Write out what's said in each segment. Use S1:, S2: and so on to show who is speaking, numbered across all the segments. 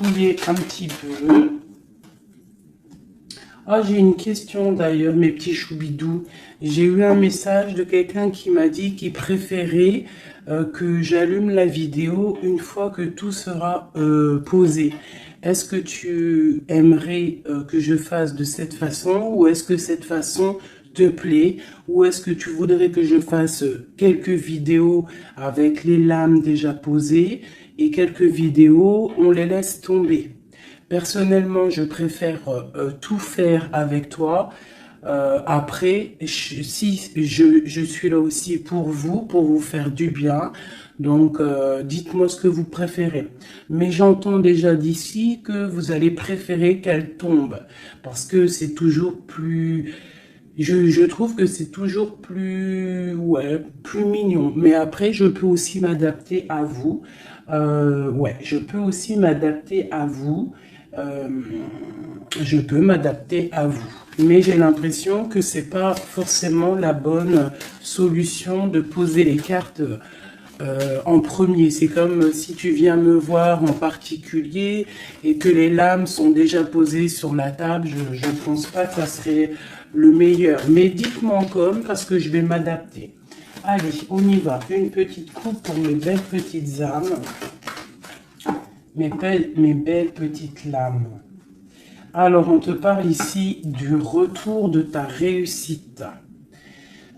S1: couler un petit peu. Ah, j'ai une question d'ailleurs, mes petits choubidous. J'ai eu un message de quelqu'un qui m'a dit qu'il préférait que j'allume la vidéo une fois que tout sera posé. Est-ce que tu aimerais que je fasse de cette façon ou est-ce que cette façon te plaît ou est-ce que tu voudrais que je fasse quelques vidéos avec les lames déjà posées et quelques vidéos, on les laisse tomber? Personnellement, je préfère tout faire avec toi. Après, si je suis là aussi pour vous faire du bien. Donc, dites-moi ce que vous préférez. Mais j'entends déjà d'ici que vous allez préférer qu'elle tombe. Parce que c'est toujours plus... Je trouve que c'est toujours plus, ouais, plus mignon. Mais après, je peux aussi m'adapter à vous. Ouais, je peux aussi m'adapter à vous. Euh, je peux m'adapter à vous. Mais j'ai l'impression que c'est pas forcément la bonne solution de poser les cartes en premier. C'est comme si tu viens me voir en particulier et que les lames sont déjà posées sur la table. Je ne pense pas que ça serait le meilleur. Mais dites-moi comme parce que je vais m'adapter. Allez, on y va. Une petite coupe pour mes belles petites âmes. Mes belles petites lames. Alors, on te parle ici du retour de ta réussite.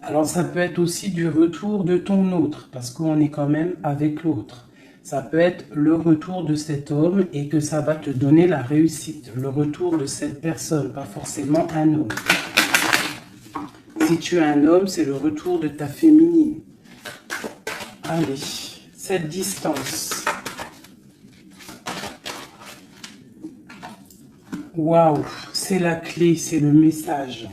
S1: Alors, ça peut être aussi du retour de ton autre, parce qu'on est quand même avec l'autre. Ça peut être le retour de cet homme et que ça va te donner la réussite. Le retour de cette personne, pas forcément un homme. Si tu es un homme, c'est le retour de ta féminine. Allez, cette distance. Waouh, c'est la clé, c'est le message.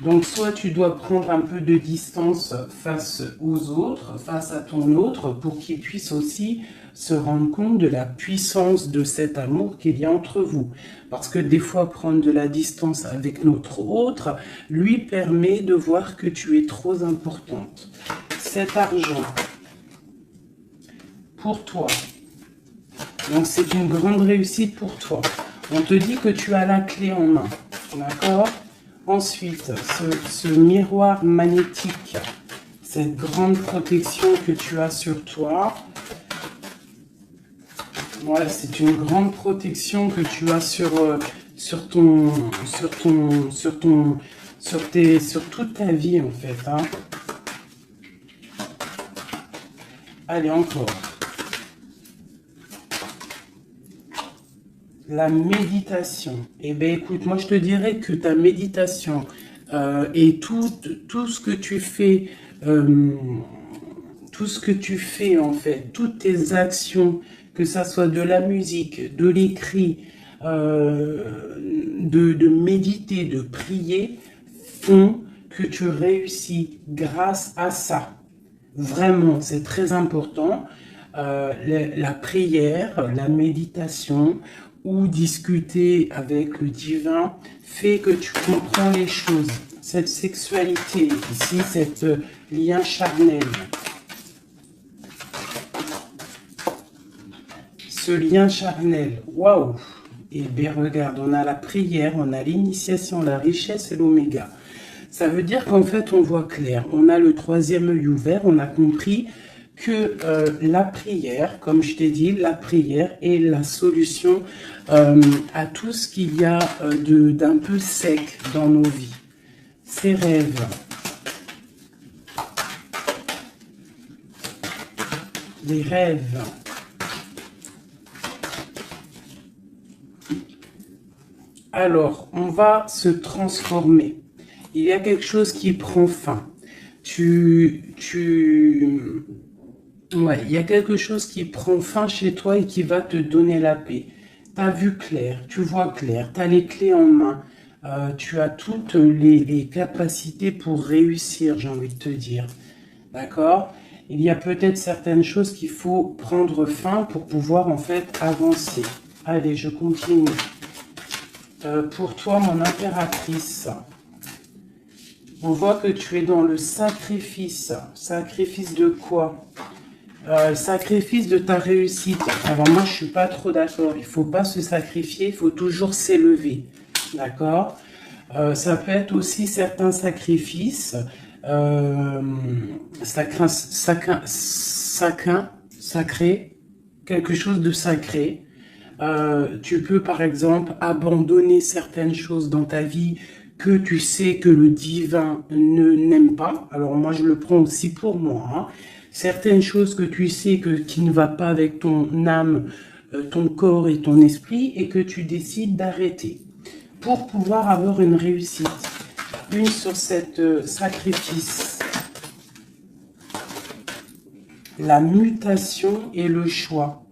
S1: Donc, soit tu dois prendre un peu de distance face aux autres, face à ton autre, pour qu'il puisse aussi se rendre compte de la puissance de cet amour qu'il y a entre vous. Parce que des fois, prendre de la distance avec notre autre lui permet de voir que tu es trop importante. Cet argent, pour toi, donc c'est une grande réussite pour toi. On te dit que tu as la clé en main, d'accord? Ensuite, ce miroir magnétique, cette grande protection que tu as sur toi, ouais, c'est une grande protection que tu as sur toute ta vie en fait. Hein. Allez, encore. La méditation. Eh bien, écoute, moi, je te dirais que ta méditation et tout ce que tu fais, en fait, toutes tes actions, que ça soit de la musique, de l'écrit, de méditer, de prier, font que tu réussis grâce à ça. Vraiment, c'est très important. La prière, la méditation ou discuter avec le divin fait que tu comprends les choses. Cette sexualité ici, cet lien charnel. Ce lien charnel, waouh! Et bien regarde, on a la prière, on a l'initiation, la richesse et l'oméga. Ça veut dire qu'en fait, on voit clair. On a le troisième œil ouvert, on a compris que la prière, comme je t'ai dit, la prière est la solution à tout ce qu'il y a d'un peu sec dans nos vies. Ces rêves, les rêves. Alors, on va se transformer. Il y a quelque chose qui prend fin. Ouais, il y a quelque chose qui prend fin chez toi et qui va te donner la paix. Tu as vu clair, tu vois clair, tu as les clés en main, tu as toutes les capacités pour réussir, j'ai envie de te dire. D'accord? Il y a peut-être certaines choses qu'il faut prendre fin pour pouvoir en fait avancer. Allez, je continue. Pour toi, mon impératrice, on voit que tu es dans le sacrifice. Sacrifice de quoi? Sacrifice de ta réussite. Alors moi, je suis pas trop d'accord. Il faut pas se sacrifier, il faut toujours s'élever. D'accord? Ça peut être aussi certains sacrifices. Sacré, quelque chose de sacré. Tu peux par exemple abandonner certaines choses dans ta vie que tu sais que le divin ne n'aime pas. Alors moi, je le prends aussi pour moi, hein. Certaines choses que tu sais qui ne va pas avec ton âme, ton corps et ton esprit, et que tu décides d'arrêter pour pouvoir avoir une réussite. Une sur cette sacrifice. La mutation et le choix.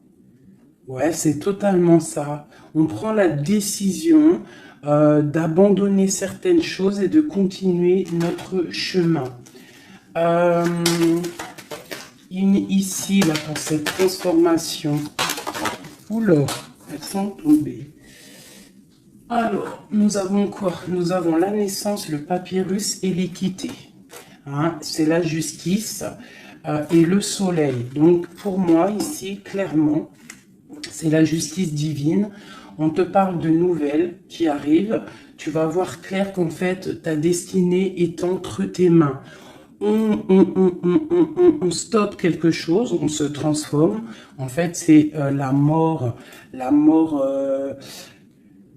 S1: Ouais, c'est totalement ça. On prend la décision d'abandonner certaines choses et de continuer notre chemin. Ici, là, pour cette transformation. Oula, elles sont tombées. Alors, nous avons quoi? Nous avons la naissance, le papyrus et l'équité. Hein, c'est la justice et le soleil. Donc, pour moi, ici, clairement, c'est la justice divine. On te parle de nouvelles qui arrivent. Tu vas voir clair qu'en fait, ta destinée est entre tes mains. On stoppe quelque chose, on se transforme. En fait, c'est la mort. La mort,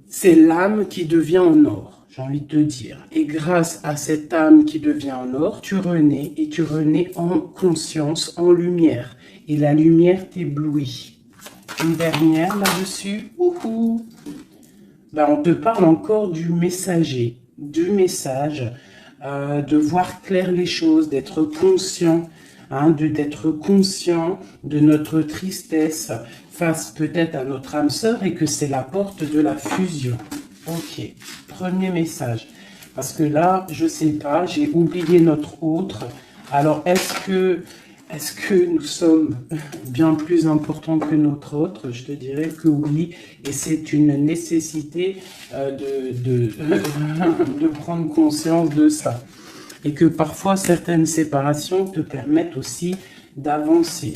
S1: c'est l'âme qui devient en or, j'ai envie de te dire. Et grâce à cette âme qui devient en or, tu renais et tu renais en conscience, en lumière. Et la lumière t'éblouit. Une dernière là-dessus. Ben, on te parle encore du messager, du message, de voir clair les choses, d'être conscient, hein, d'être conscient de notre tristesse face peut-être à notre âme sœur et que c'est la porte de la fusion. Ok, premier message. Parce que là, je sais pas, j'ai oublié notre autre. Alors, est-ce que nous sommes bien plus importants que notre autre? Je te dirais que oui, et c'est une nécessité de prendre conscience de ça. Et que parfois, certaines séparations te permettent aussi d'avancer.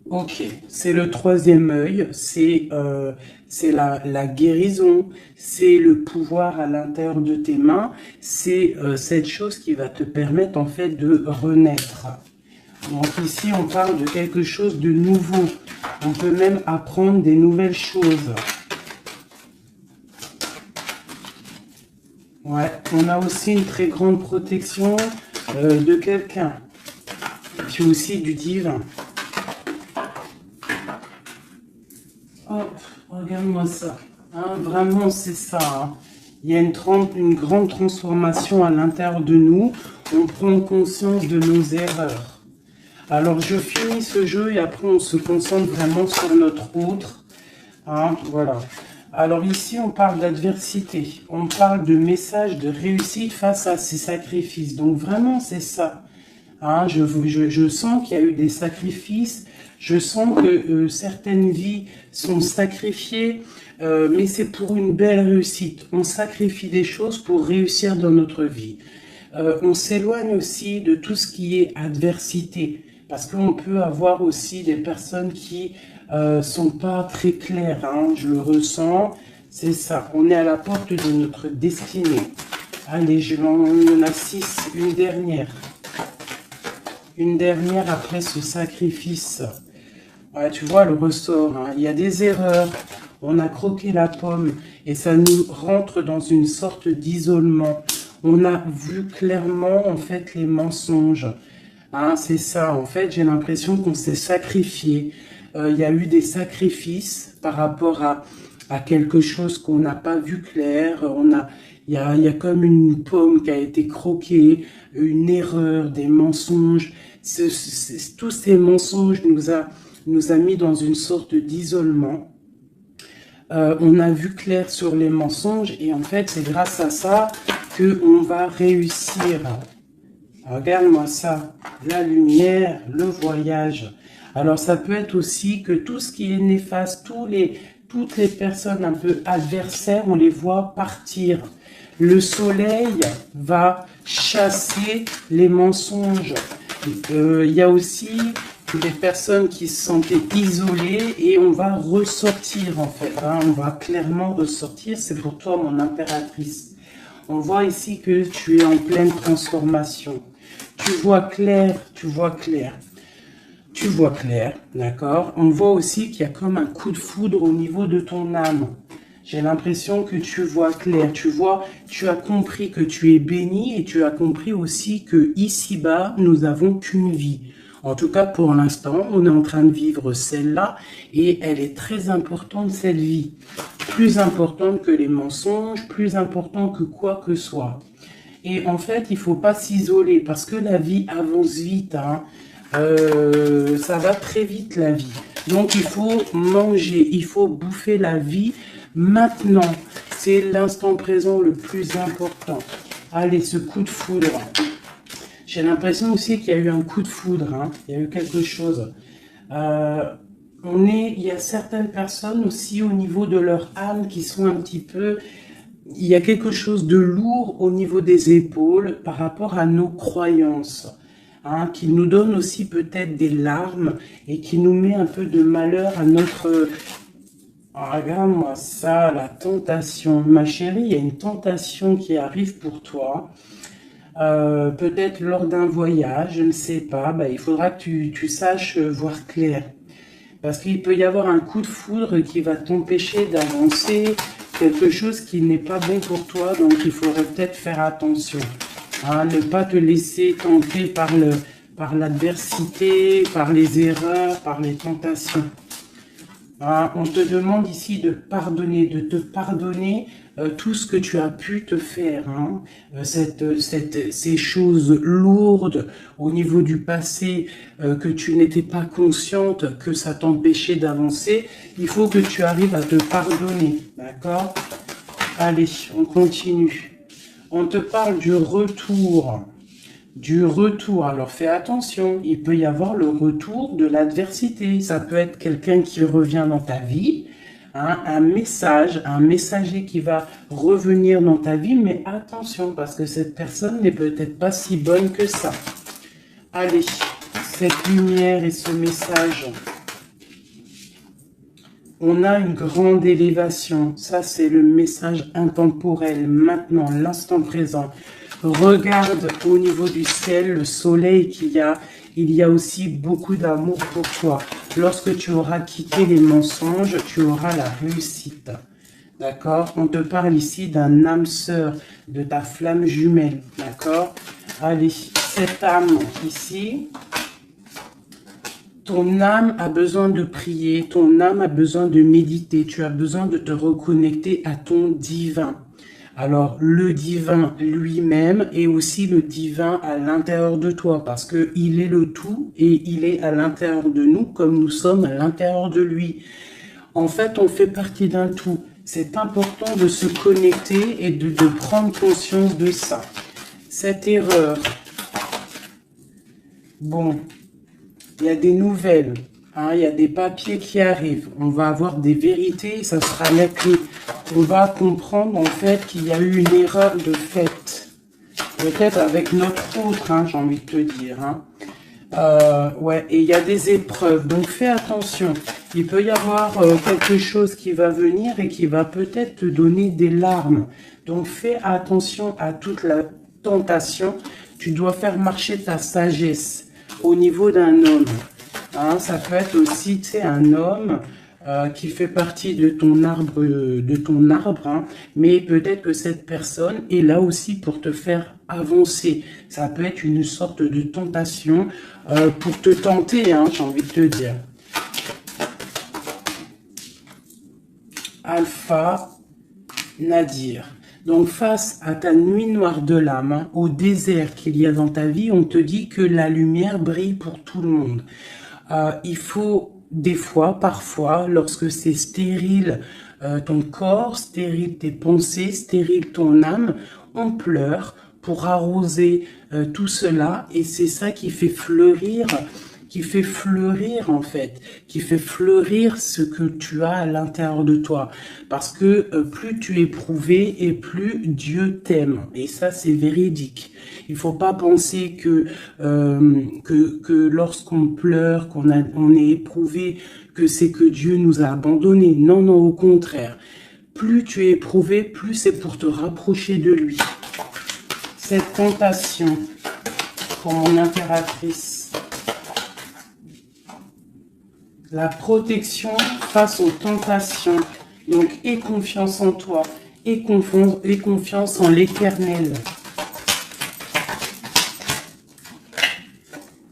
S1: Ok, c'est le troisième œil, c'est la guérison, c'est le pouvoir à l'intérieur de tes mains, c'est cette chose qui va te permettre en fait de renaître. Donc ici on parle de quelque chose de nouveau, on peut même apprendre des nouvelles choses. Ouais, on a aussi une très grande protection de quelqu'un, puis aussi du divin. Hop, regarde-moi ça. Hein, vraiment, c'est ça. Hein. Il y a une grande transformation à l'intérieur de nous. On prend conscience de nos erreurs. Alors, je finis ce jeu et après, on se concentre vraiment sur notre autre. Hein, voilà. Alors ici, on parle d'adversité. On parle de message de réussite face à ces sacrifices. Donc, vraiment, c'est ça. Hein, je sens qu'il y a eu des sacrifices. Je sens que certaines vies sont sacrifiées, mais c'est pour une belle réussite. On sacrifie des choses pour réussir dans notre vie. On s'éloigne aussi de tout ce qui est adversité, parce qu'on peut avoir aussi des personnes qui sont pas très claires. Hein, je le ressens, c'est ça. On est à la porte de notre destinée. Allez, il y en a 6, une dernière. Une dernière après ce sacrifice. Ouais, tu vois le ressort, hein. Il y a des erreurs, on a croqué la pomme et ça nous rentre dans une sorte d'isolement. On a vu clairement en fait les mensonges. Hein, c'est ça, en fait j'ai l'impression qu'on s'est sacrifié. Il y a eu des sacrifices par rapport à quelque chose qu'on n'a pas vu clair. Il y a comme une pomme qui a été croquée, une erreur, des mensonges. Tous ces mensonges nous a mis dans une sorte d'isolement. On a vu clair sur les mensonges et en fait, c'est grâce à ça qu'on va réussir. Regarde-moi ça, la lumière, le voyage. Alors, ça peut être aussi que tout ce qui est néfaste, toutes les personnes un peu adversaires, on les voit partir. Le soleil va chasser les mensonges. Il y a aussi des personnes qui se sentaient isolées et on va ressortir en fait, hein, on va clairement ressortir. C'est pour toi mon impératrice. On voit ici que tu es en pleine transformation. Tu vois clair, tu vois clair. Tu vois clair, d'accord? On voit aussi qu'il y a comme un coup de foudre au niveau de ton âme. J'ai l'impression que tu vois clair, tu vois, tu as compris que tu es béni et tu as compris aussi que ici-bas, nous n'avons qu'une vie. En tout cas, pour l'instant, on est en train de vivre celle-là et elle est très importante, cette vie. Plus importante que les mensonges, plus importante que quoi que soit. Et en fait, il faut pas s'isoler parce que la vie avance vite, hein. Ça va très vite la vie. Donc il faut manger, il faut bouffer la vie maintenant. C'est l'instant présent le plus important. Allez, ce coup de foudre. J'ai l'impression aussi qu'il y a eu un coup de foudre, hein. Il y a eu quelque chose. Il y a certaines personnes aussi au niveau de leur âme qui sont un petit peu... Il y a quelque chose de lourd au niveau des épaules par rapport à nos croyances. Hein, qui nous donne aussi peut-être des larmes et qui nous met un peu de malheur à notre... Oh, regarde-moi ça, la tentation. Ma chérie, il y a une tentation qui arrive pour toi. Peut-être lors d'un voyage, je ne sais pas. Bah, il faudra que tu saches voir clair. Parce qu'il peut y avoir un coup de foudre qui va t'empêcher d'avancer, quelque chose qui n'est pas bon pour toi, donc il faudrait peut-être faire attention. Hein, ne pas te laisser tenter par l'adversité, par les erreurs, par les tentations. Hein, on te demande ici de te pardonner tout ce que tu as pu te faire. Hein, ces choses lourdes au niveau du passé que tu n'étais pas consciente, que ça t'empêchait d'avancer. Il faut que tu arrives à te pardonner. D'accord? Allez, on continue. On te parle du retour. Du retour. Alors fais attention, il peut y avoir le retour de l'adversité. Ça peut être quelqu'un qui revient dans ta vie, hein, un messager qui va revenir dans ta vie, mais attention, parce que cette personne n'est peut-être pas si bonne que ça. Allez, cette lumière et ce message. On a une grande élévation. Ça, c'est le message intemporel. Maintenant, l'instant présent. Regarde au niveau du ciel, le soleil qu'il y a. Il y a aussi beaucoup d'amour pour toi. Lorsque tu auras quitté les mensonges, tu auras la réussite. D'accord? On te parle ici d'un âme sœur, de ta flamme jumelle. D'accord? Allez, cette âme ici... Ton âme a besoin de prier, ton âme a besoin de méditer, tu as besoin de te reconnecter à ton divin. Alors, le divin lui-même et aussi le divin à l'intérieur de toi, parce qu'il est le tout et il est à l'intérieur de nous comme nous sommes à l'intérieur de lui. En fait, on fait partie d'un tout. C'est important de se connecter et de prendre conscience de ça. Cette erreur, bon... Il y a des nouvelles, hein, il y a des papiers qui arrivent. On va avoir des vérités, ça sera la clé. On va comprendre en fait qu'il y a eu une erreur de fait. Peut-être avec notre autre, hein, j'ai envie de te dire. Hein. Ouais, et il y a des épreuves, donc fais attention. Il peut y avoir quelque chose qui va venir et qui va peut-être te donner des larmes. Donc fais attention à toute la tentation. Tu dois faire marcher ta sagesse. Au niveau d'un homme, hein, ça peut être aussi, tu sais, un homme qui fait partie de ton arbre, hein, mais peut-être que cette personne est là aussi pour te faire avancer. Ça peut être une sorte de tentation pour te tenter, hein, j'ai envie de te dire. Alpha Nadir. Donc, face à ta nuit noire de l'âme, hein, au désert qu'il y a dans ta vie, on te dit que la lumière brille pour tout le monde. Il faut, des fois, parfois, lorsque c'est stérile ton corps, stérile tes pensées, stérile ton âme, on pleure pour arroser tout cela. Et c'est ça qui fait fleurir qui fait fleurir en fait, qui fait fleurir ce que tu as à l'intérieur de toi. Parce que plus tu es prouvé et plus Dieu t'aime. Et ça, c'est véridique. Il faut pas penser que lorsqu'on pleure, on est éprouvé, que c'est que Dieu nous a abandonnés. Non, non, au contraire. Plus tu es éprouvé, plus c'est pour te rapprocher de lui. Cette tentation pour mon impératrice. La protection face aux tentations. Donc, aie confiance en toi. Aie confiance en l'Éternel.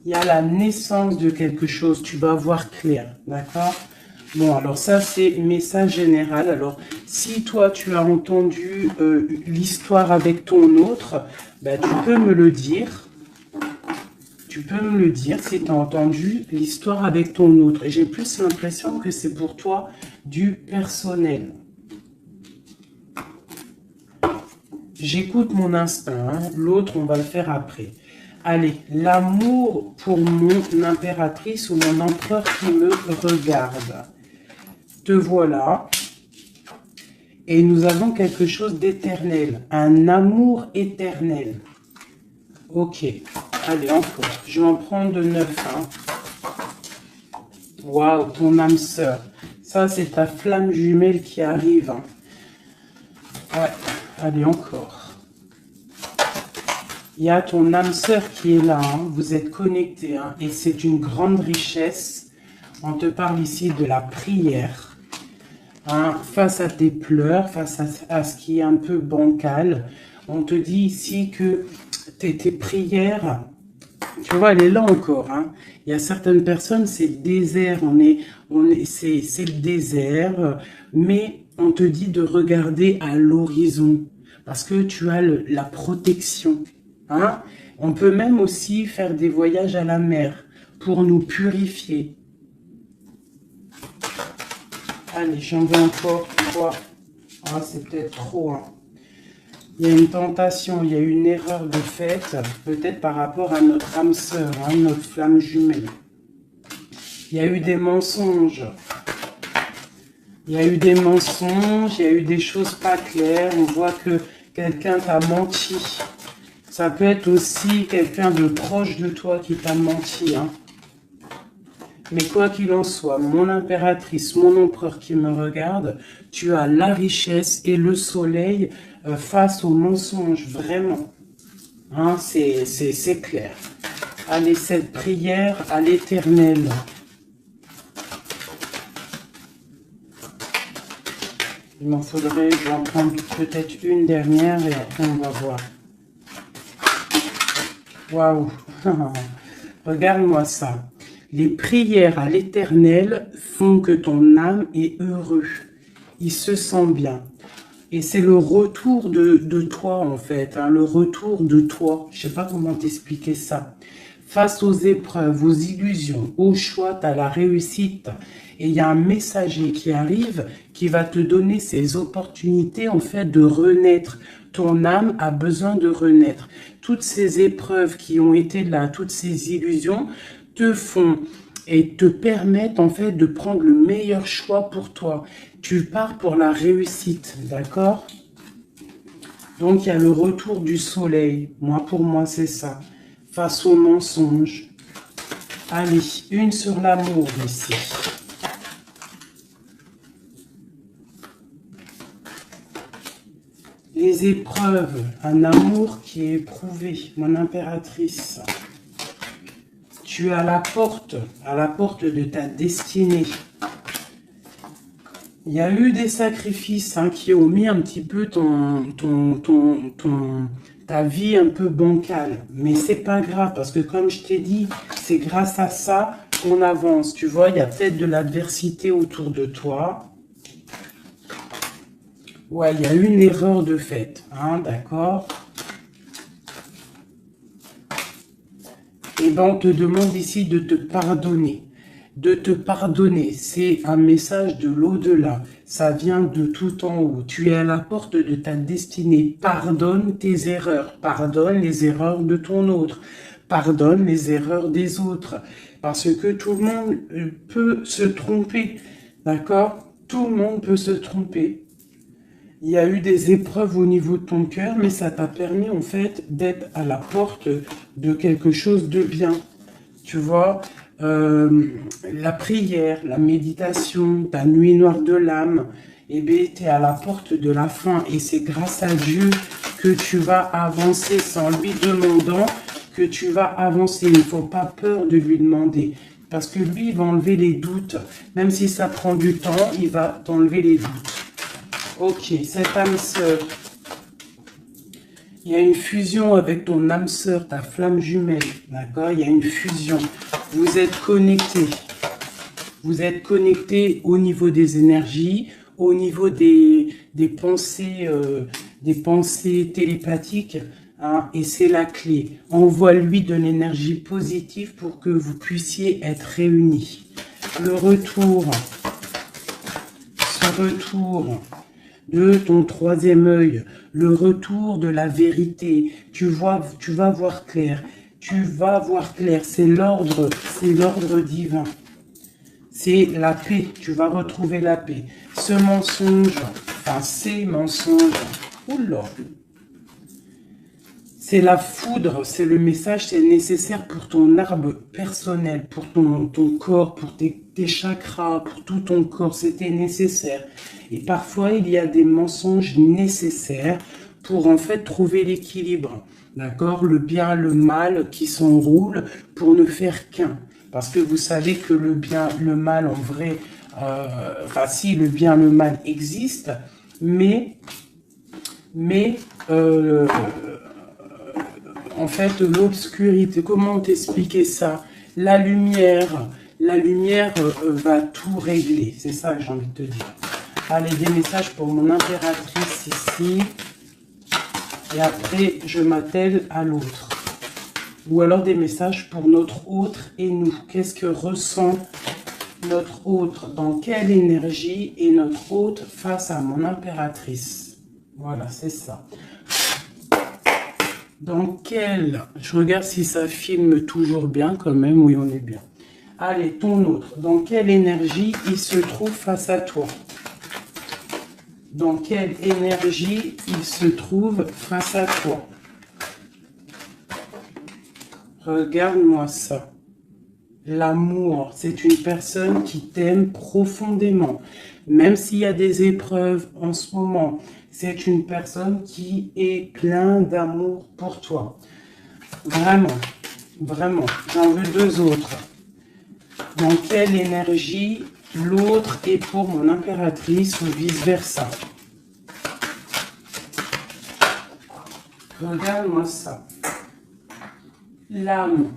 S1: Il y a la naissance de quelque chose. Tu vas voir clair. D'accord? Bon, alors ça, c'est message général. Alors, si toi, tu as entendu l'histoire avec ton autre, ben, tu peux me le dire. Tu peux me le dire si tu as entendu l'histoire avec ton autre. Et j'ai plus l'impression que c'est pour toi du personnel. J'écoute mon instinct. Hein. L'autre, on va le faire après. Allez, l'amour pour mon impératrice ou mon empereur qui me regarde. Te voilà. Et nous avons quelque chose d'éternel. Un amour éternel. Ok. Allez, encore. Je vais en prendre de 9. Hein. Waouh, ton âme sœur. Ça, c'est ta flamme jumelle qui arrive. Hein. Ouais. Allez, encore. Il y a ton âme sœur qui est là. Hein. Vous êtes connectés. Hein. Et c'est une grande richesse. On te parle ici de la prière. Hein. Face à tes pleurs, face à ce qui est un peu bancal. On te dit ici que tes prières... Tu vois, elle est là encore. Hein. Il y a certaines personnes, c'est le désert. C'est le désert. Mais on te dit de regarder à l'horizon. Parce que tu as la protection. Hein. On peut même aussi faire des voyages à la mer pour nous purifier. Allez, j'en veux encore 3. Ah, c'est peut-être trop. Hein. Il y a une tentation, il y a une erreur de fait, peut-être par rapport à notre âme sœur, hein, notre flamme jumelle. Il y a eu des mensonges. Il y a eu des mensonges, il y a eu des choses pas claires. On voit que quelqu'un t'a menti. Ça peut être aussi quelqu'un de proche de toi qui t'a menti. Hein. Mais quoi qu'il en soit, mon impératrice, mon empereur qui me regarde, tu as la richesse et le soleil face aux mensonges, vraiment. Hein, c'est clair. Allez, cette prière à l'Éternel. Il m'en faudrait, je vais en prendre peut-être une dernière et après on va voir. Waouh. Regarde-moi ça. Les prières à l'Éternel font que ton âme est heureux. Il se sent bien. Et c'est le retour de toi, en fait. Hein, le retour de toi. Je ne sais pas comment t'expliquer ça. Face aux épreuves, aux illusions, au choix, tu as la réussite. Et il y a un messager qui arrive qui va te donner ces opportunités, en fait, de renaître. Ton âme a besoin de renaître. Toutes ces épreuves qui ont été là, toutes ces illusions, te font et te permettent en fait de prendre le meilleur choix pour toi. Tu pars pour la réussite, d'accord? Donc il y a le retour du soleil. Pour moi c'est ça. Face aux mensonges. Allez, une sur l'amour ici. Les épreuves, un amour qui est éprouvé, mon impératrice. Tu es à la porte de ta destinée. Il y a eu des sacrifices hein, qui ont mis un petit peu ta vie un peu bancale. Mais c'est pas grave parce que comme je t'ai dit, c'est grâce à ça qu'on avance. Tu vois, il y a peut-être de l'adversité autour de toi. Ouais, il y a eu une erreur de fait. Hein, d'accord? Et ben on te demande ici de te pardonner. De te pardonner, c'est un message de l'au-delà. Ça vient de tout en haut. Tu es à la porte de ta destinée. Pardonne tes erreurs. Pardonne les erreurs de ton autre. Pardonne les erreurs des autres. parce que tout le monde peut se tromper, d'accord? Tout le monde peut se tromper. Il y a eu des épreuves au niveau de ton cœur, mais ça t'a permis en fait d'être à la porte de quelque chose de bien. Tu vois, la prière, la méditation, ta nuit noire de l'âme, eh bien, tu es à la porte de la fin. Et c'est grâce à Dieu que tu vas avancer sans lui demandant, que tu vas avancer. Il ne faut pas peur de lui demander. Parce que lui, il va enlever les doutes. Même si ça prend du temps, il va t'enlever les doutes. Ok, cette âme sœur. Il y a une fusion avec ton âme sœur, ta flamme jumelle. D'accord? Il y a une fusion. Vous êtes connectés. Vous êtes connectés au niveau des énergies, au niveau des pensées télépathiques. Hein, et c'est la clé. Envoie-lui de l'énergie positive pour que vous puissiez être réunis. Le retour. Ce retour de ton troisième œil, le retour de la vérité. Tu vas voir clair. Tu vas voir clair. C'est l'ordre divin. C'est la paix. Tu vas retrouver la paix. Ce mensonge, enfin ces mensonges, oula, c'est la foudre, c'est le message, c'est nécessaire pour ton arbre personnel, pour ton corps, pour tes chakras, pour tout ton corps, c'était nécessaire. Et parfois, il y a des mensonges nécessaires pour en fait trouver l'équilibre. D'accord? Le bien, le mal qui s'enroulent pour ne faire qu'un. Parce que vous savez que le bien, le mal en vrai, enfin si le bien, le mal existe, mais en fait, l'obscurité, comment t'expliquer ça? La lumière va tout régler. C'est ça que j'ai envie de te dire. Allez, des messages pour mon impératrice ici. Et après, je m'attelle à l'autre. Ou alors des messages pour notre autre et nous. Qu'est-ce que ressent notre autre? Dans quelle énergie est notre autre face à mon impératrice? Voilà, c'est ça. Dans quel... Je regarde si ça filme toujours bien quand même. Oui, on est bien. Allez, ton autre. Dans quelle énergie il se trouve face à toi? Dans quelle énergie il se trouve face à toi? Regarde-moi ça. L'amour, c'est une personne qui t'aime profondément. Même s'il y a des épreuves en ce moment, c'est une personne qui est plein d'amour pour toi. Vraiment, vraiment. J'en veux deux autres. Dans quelle énergie l'autre est pour mon impératrice ou vice-versa? Regarde-moi ça. L'âme.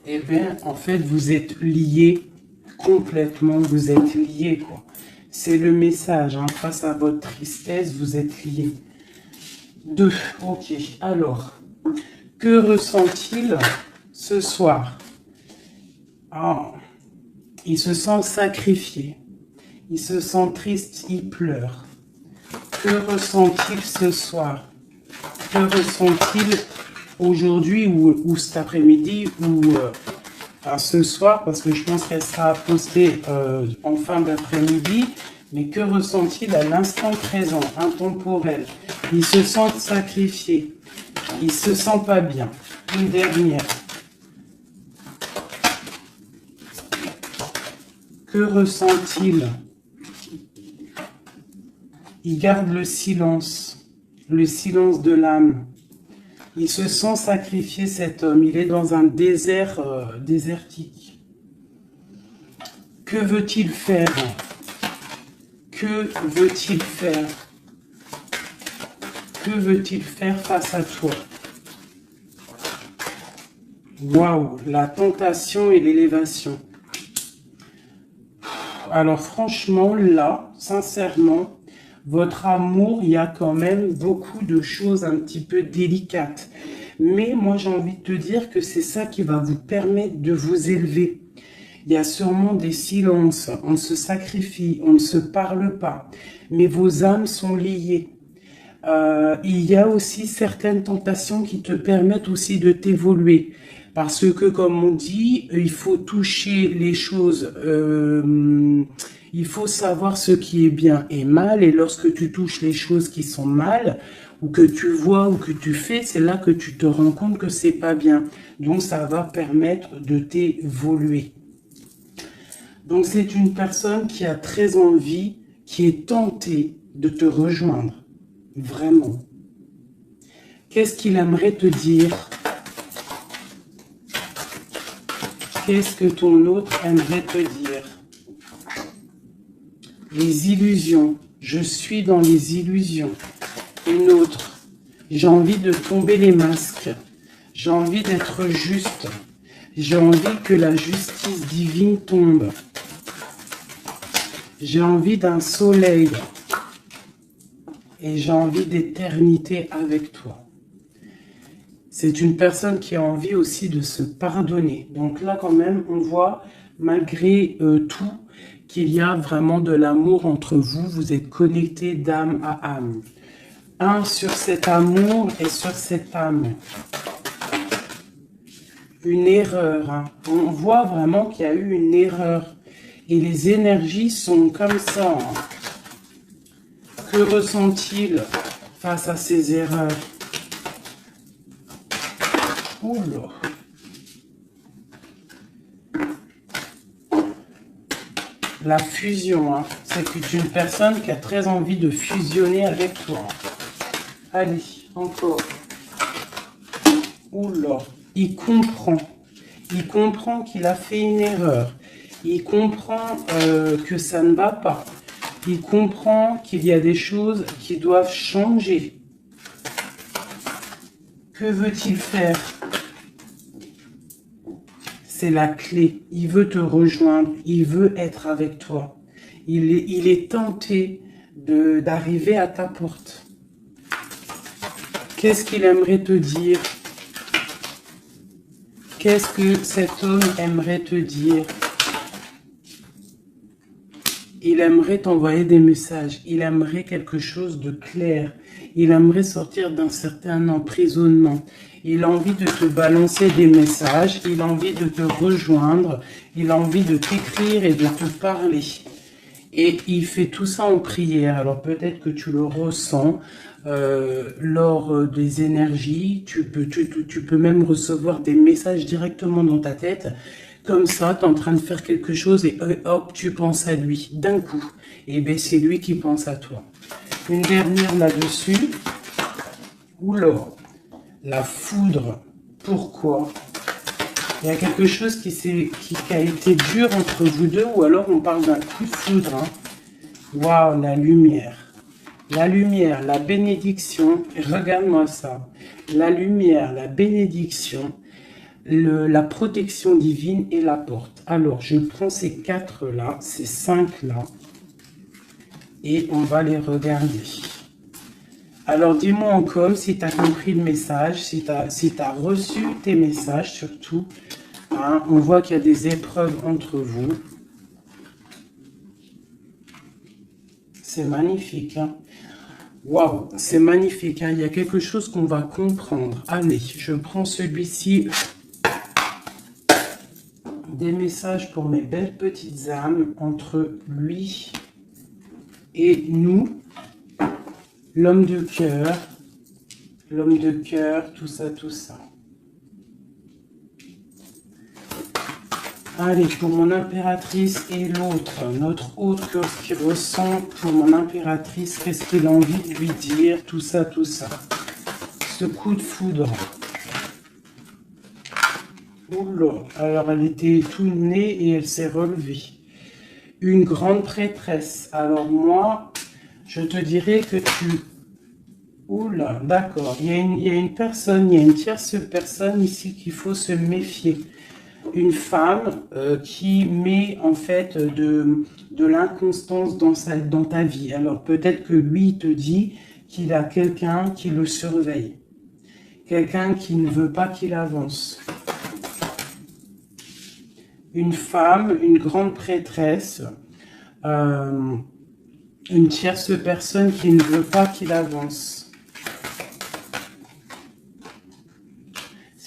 S1: Eh bien, en fait, vous êtes liés complètement. Vous êtes liés, quoi. C'est le message. Hein. Face à votre tristesse, vous êtes liés. 2. Ok. Alors, que ressent-il ce soir? Ah, il se sent sacrifié. Il se sent triste. Il pleure. Que ressent-il ce soir? Que ressent-il aujourd'hui ou cet après-midi ou enfin, ce soir, parce que je pense qu'elle sera postée en fin d'après-midi, mais que ressent-il à l'instant présent, intemporel? Il se sent sacrifié, il se sent pas bien. Une dernière. Que ressent-il? Il garde le silence de l'âme. Il se sent sacrifié, cet homme. Il est dans un désert désertique. Que veut-il faire? Que veut-il faire? Que veut-il faire face à toi? Waouh, la tentation et l'élévation. Alors franchement, là, sincèrement, votre amour, il y a quand même beaucoup de choses un petit peu délicates. Mais moi, j'ai envie de te dire que c'est ça qui va vous permettre de vous élever. Il y a sûrement des silences, on se sacrifie, on ne se parle pas. Mais vos âmes sont liées. Il y a aussi certaines tentations qui te permettent aussi de t'évoluer. Parce que, comme on dit, il faut toucher les choses, il faut savoir ce qui est bien et mal. Et lorsque tu touches les choses qui sont mal, ou que tu vois ou que tu fais, c'est là que tu te rends compte que c'est pas bien. Donc, ça va permettre de t'évoluer. Donc, c'est une personne qui a très envie, qui est tentée de te rejoindre. Vraiment. Qu'est-ce qu'il aimerait te dire? Qu'est-ce que ton autre aimerait te dire? Les illusions. Je suis dans les illusions. Une autre. J'ai envie de tomber les masques. J'ai envie d'être juste. J'ai envie que la justice divine tombe. J'ai envie d'un soleil. Et j'ai envie d'éternité avec toi. C'est une personne qui a envie aussi de se pardonner. Donc là, quand même, on voit, malgré tout, qu'il y a vraiment de l'amour entre vous. Vous êtes connectés d'âme à âme. Un sur cet amour et sur cette âme. Une erreur. Hein. On voit vraiment qu'il y a eu une erreur. Et les énergies sont comme ça. Hein. Que ressent-il face à ces erreurs? Oula. La fusion, hein. C'est une personne qui a très envie de fusionner avec toi. Allez, encore. Oula. Il comprend. Il comprend qu'il a fait une erreur. Il comprend que ça ne va pas. Il comprend qu'il y a des choses qui doivent changer. Que veut-il faire? C'est la clé. Il veut te rejoindre. Il veut être avec toi. Il est tenté d'arriver à ta porte. Qu'est-ce qu'il aimerait te dire? Qu'est-ce que cet homme aimerait te dire? Il aimerait t'envoyer des messages. Il aimerait quelque chose de clair. Il aimerait sortir d'un certain emprisonnement. Il a envie de te balancer des messages. Il a envie de te rejoindre. Il a envie de t'écrire et de te parler. Et il fait tout ça en prière. Alors peut-être que tu le ressens lors des énergies. Tu peux même recevoir des messages directement dans ta tête. Comme ça, tu es en train de faire quelque chose et hop, tu penses à lui d'un coup. Et bien, c'est lui qui pense à toi. Une dernière là-dessus. Oula, la foudre. Pourquoi? Il y a quelque chose qui a été dur entre vous deux, ou alors on parle d'un coup de foudre. Hein. Waouh, la lumière. La lumière, la bénédiction. Regarde-moi ça. La lumière, la bénédiction. La protection divine et la porte. Alors, je prends ces 4 là, ces 5 là, et on va les regarder. Alors, dis-moi en com si tu as compris le message, si tu as reçu tes messages surtout. Hein, on voit qu'il y a des épreuves entre vous. C'est magnifique. Hein. Waouh, c'est magnifique. Hein. Il y a quelque chose qu'on va comprendre. Allez, je prends celui-ci. Des messages pour mes belles petites âmes entre lui et nous. L'homme de cœur, tout ça, tout ça. Allez, pour mon impératrice et l'autre, notre autre qui ressent pour mon impératrice, qu'est-ce qu'il a envie de lui dire, tout ça, tout ça. Ce coup de foudre. Oula, alors elle était tout née et elle s'est relevée. Une grande prêtresse. Alors moi, je te dirais que tu... Oula, d'accord. Il y a une personne, il y a une tierce personne ici qu'il faut se méfier. Une femme qui met en fait de l'inconstance dans ta vie. Alors peut-être que lui il te dit qu'il a quelqu'un qui le surveille. Quelqu'un qui ne veut pas qu'il avance. Une femme, une grande prêtresse, une tierce personne qui ne veut pas qu'il avance.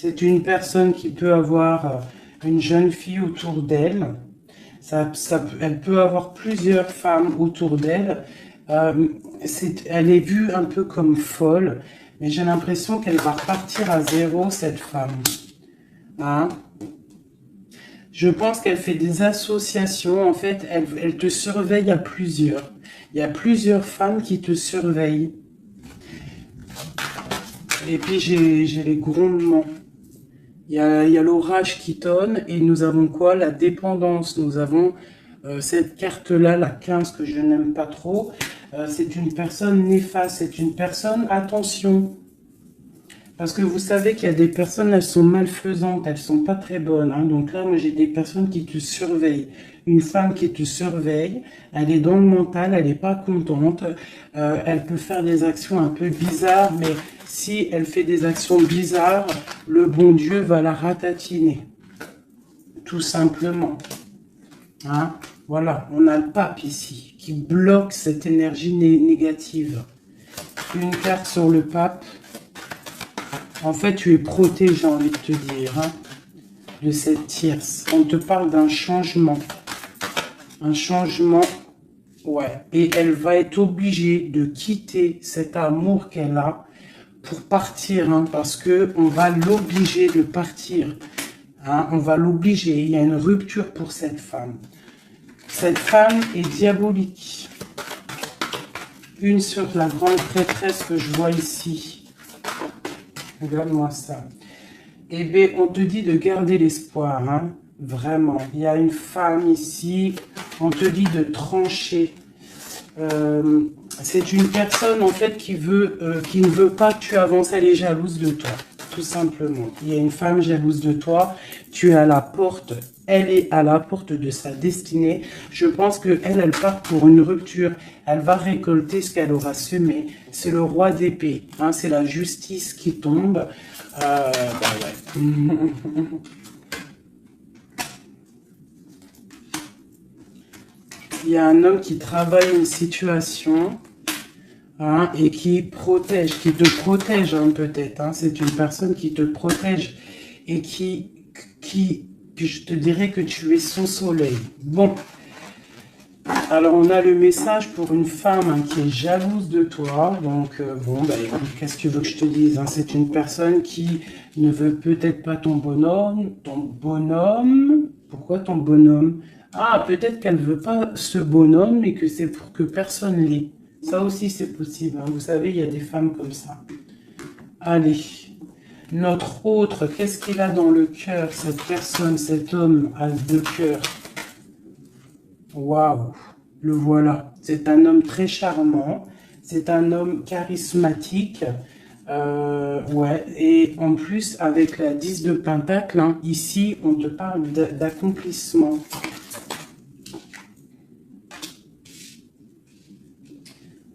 S1: C'est une personne qui peut avoir une jeune fille autour d'elle. Elle peut avoir plusieurs femmes autour d'elle. Elle est vue un peu comme folle, mais j'ai l'impression qu'elle va repartir à zéro, cette femme. Hein? Je pense qu'elle fait des associations. En fait, elle te surveille à plusieurs. Il y a plusieurs femmes qui te surveillent. Et puis, j'ai les grondements. Il y a l'orage qui tonne. Et nous avons quoi? La dépendance. Nous avons cette carte-là, la 15, que je n'aime pas trop. C'est une personne néfaste. C'est une personne, attention. Parce que vous savez qu'il y a des personnes, elles sont malfaisantes, elles sont pas très bonnes. Hein. Donc là, moi, j'ai des personnes qui te surveillent. Une femme qui te surveille, elle est dans le mental, elle n'est pas contente. Elle peut faire des actions un peu bizarres, mais si elle fait des actions bizarres, le bon Dieu va la ratatiner. Tout simplement. Hein. Voilà, on a le pape ici, qui bloque cette énergie négative. Une carte sur le pape. En fait, tu es protégé, j'ai envie de te dire, hein, de cette tierce. On te parle d'un changement. Un changement, ouais. Et elle va être obligée de quitter cet amour qu'elle a pour partir, hein, parce qu'on va l'obliger de partir. Hein, on va l'obliger. Il y a une rupture pour cette femme. Cette femme est diabolique. Une sur la grande prêtresse que je vois ici. Regarde-moi ça. Eh bien, on te dit de garder l'espoir, hein. Vraiment. Il y a une femme ici. On te dit de trancher. C'est une personne, en fait, qui ne veut pas que tu avances. Elle est jalouse de toi, tout simplement. Il y a une femme jalouse de toi. Tu es à la porte. Elle est à la porte de sa destinée. Je pense qu'elle, elle part pour une rupture. Elle va récolter ce qu'elle aura semé. C'est le roi d'épée. Hein, c'est la justice qui tombe. Bah ouais. Il y a un homme qui travaille une situation, hein, et qui protège, qui te protège, hein, peut-être. Hein. C'est une personne qui te protège et que je te dirais que tu es son soleil. Bon, alors on a le message pour une femme, hein, qui est jalouse de toi. Donc bon, bah, qu'est-ce que tu veux que je te dise, hein? C'est une personne qui ne veut peut-être pas ton bonhomme. Ton bonhomme? Pourquoi ton bonhomme? Ah, peut-être qu'elle ne veut pas ce bonhomme et que c'est pour que personne l'ait. Ça aussi c'est possible, hein. Vous savez, il y a des femmes comme ça. Allez. Notre autre, qu'est-ce qu'il a dans le cœur, cette personne, cet homme a deux cœurs. Waouh, le voilà. C'est un homme très charmant, c'est un homme charismatique. Ouais, et en plus, avec la 10 de Pentacle, hein, ici, on te parle d'accomplissement.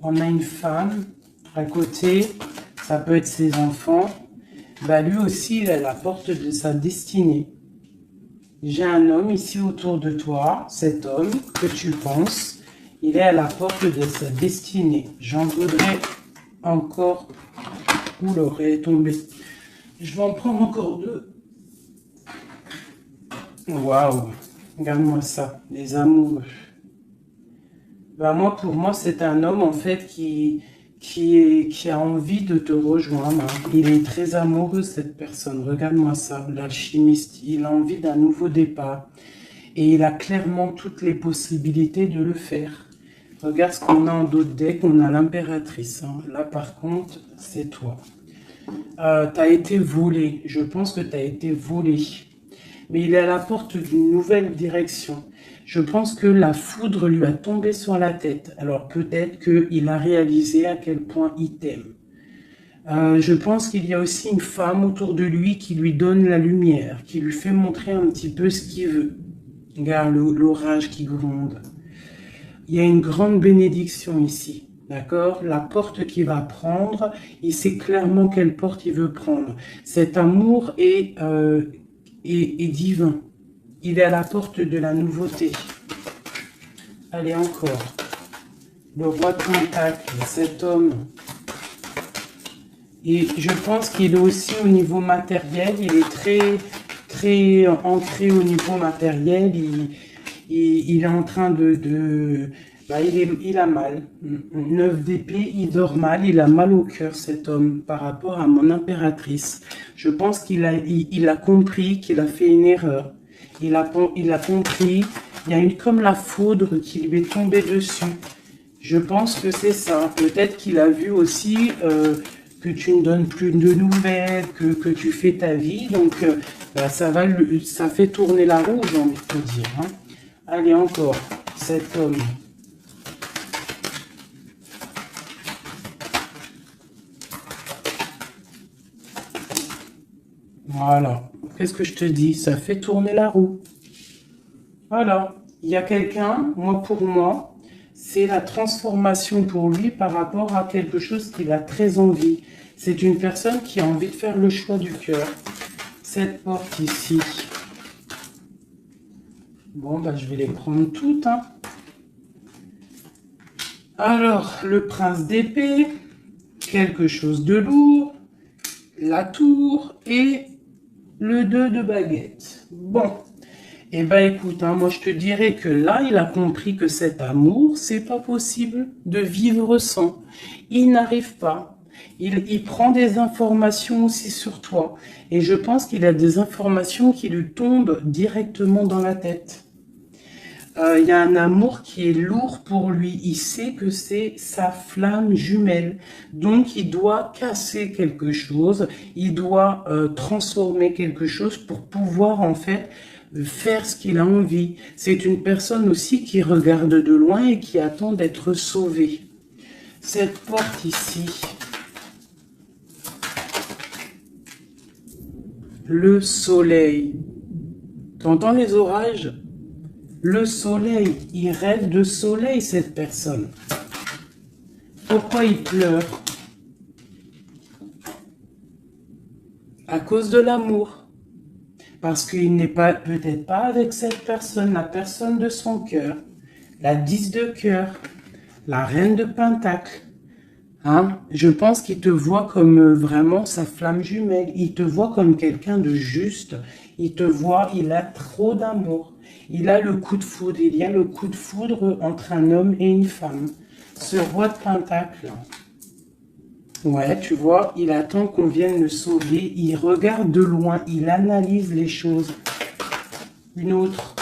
S1: On a une femme à côté, ça peut être ses enfants. Bah, lui aussi, il est à la porte de sa destinée. J'ai un homme ici autour de toi. Cet homme que tu penses, il est à la porte de sa destinée. J'en voudrais encore. Ouh, l'oreille est tombée. Je vais en prendre encore deux. Waouh, regarde-moi ça, les amoureux. Bah, pour moi, c'est un homme, en fait, qui a envie de te rejoindre. Hein. Il est très amoureux, cette personne. Regarde-moi ça, l'alchimiste. Il a envie d'un nouveau départ. Et il a clairement toutes les possibilités de le faire. Regarde ce qu'on a en dos de deck. On a l'impératrice. Hein. Là, par contre, c'est toi. Tu as été volé. Je pense que tu as été volé. Mais il est à la porte d'une nouvelle direction. Je pense que la foudre lui a tombé sur la tête. Alors peut-être qu'il a réalisé à quel point il t'aime. Je pense qu'il y a aussi une femme autour de lui qui lui donne la lumière, qui lui fait montrer un petit peu ce qu'il veut. Regarde l'orage qui gronde. Il y a une grande bénédiction ici. D'accord? La porte qu'il va prendre, il sait clairement quelle porte il veut prendre. Cet amour est divin. Il est à la porte de la nouveauté. Allez, encore. Le roi de Pentacle, cet homme Et je pense qu'il est aussi au niveau matériel, il est très ancré au niveau matériel. Il est en train bah, il a mal. 9 d'épée, il dort mal, il a mal au cœur, cet homme, par rapport à mon impératrice. Je pense il a compris qu'il a fait une erreur. Il a compris, il y a eu comme la foudre qui lui est tombée dessus. Je pense que c'est ça. Peut-être qu'il a vu aussi que tu ne donnes plus de nouvelles, que tu fais ta vie. Donc, bah, ça fait tourner la roue, j'ai envie de te dire. Hein. Allez, encore, cet homme. Voilà. Qu'est-ce que je te dis? Ça fait tourner la roue. Voilà. Il y a quelqu'un, pour moi, c'est la transformation pour lui par rapport à quelque chose qu'il a très envie. C'est une personne qui a envie de faire le choix du cœur. Cette porte ici. Bon, bah, je vais les prendre toutes. Hein. Alors, le prince d'épée, quelque chose de lourd, la tour et le 2 de baguette. Bon, et ben écoute, hein, moi je te dirais que là, il a compris que cet amour, c'est pas possible de vivre sans. Il n'arrive pas. Il prend des informations aussi sur toi. Et je pense qu'il a des informations qui lui tombent directement dans la tête. Il y a un amour qui est lourd pour lui. Il sait que c'est sa flamme jumelle. Donc, il doit casser quelque chose. Il doit transformer quelque chose pour pouvoir, en fait, faire ce qu'il a envie. C'est une personne aussi qui regarde de loin et qui attend d'être sauvée. Cette porte ici. Le soleil. T'entends les orages ? Le soleil, il rêve de soleil, cette personne. Pourquoi il pleure? À cause de l'amour. Parce qu'il n'est pas, peut-être pas avec cette personne, la personne de son cœur. La 10 de cœur. La reine de pentacle. Hein? Je pense qu'il te voit comme vraiment sa flamme jumelle. Il te voit comme quelqu'un de juste. Il te voit, il a trop d'amour. Il a le coup de foudre. Il y a le coup de foudre entre un homme et une femme. Ce roi de pentacle. Ouais, tu vois, il attend qu'on vienne le sauver. Il regarde de loin. Il analyse les choses. Une autre.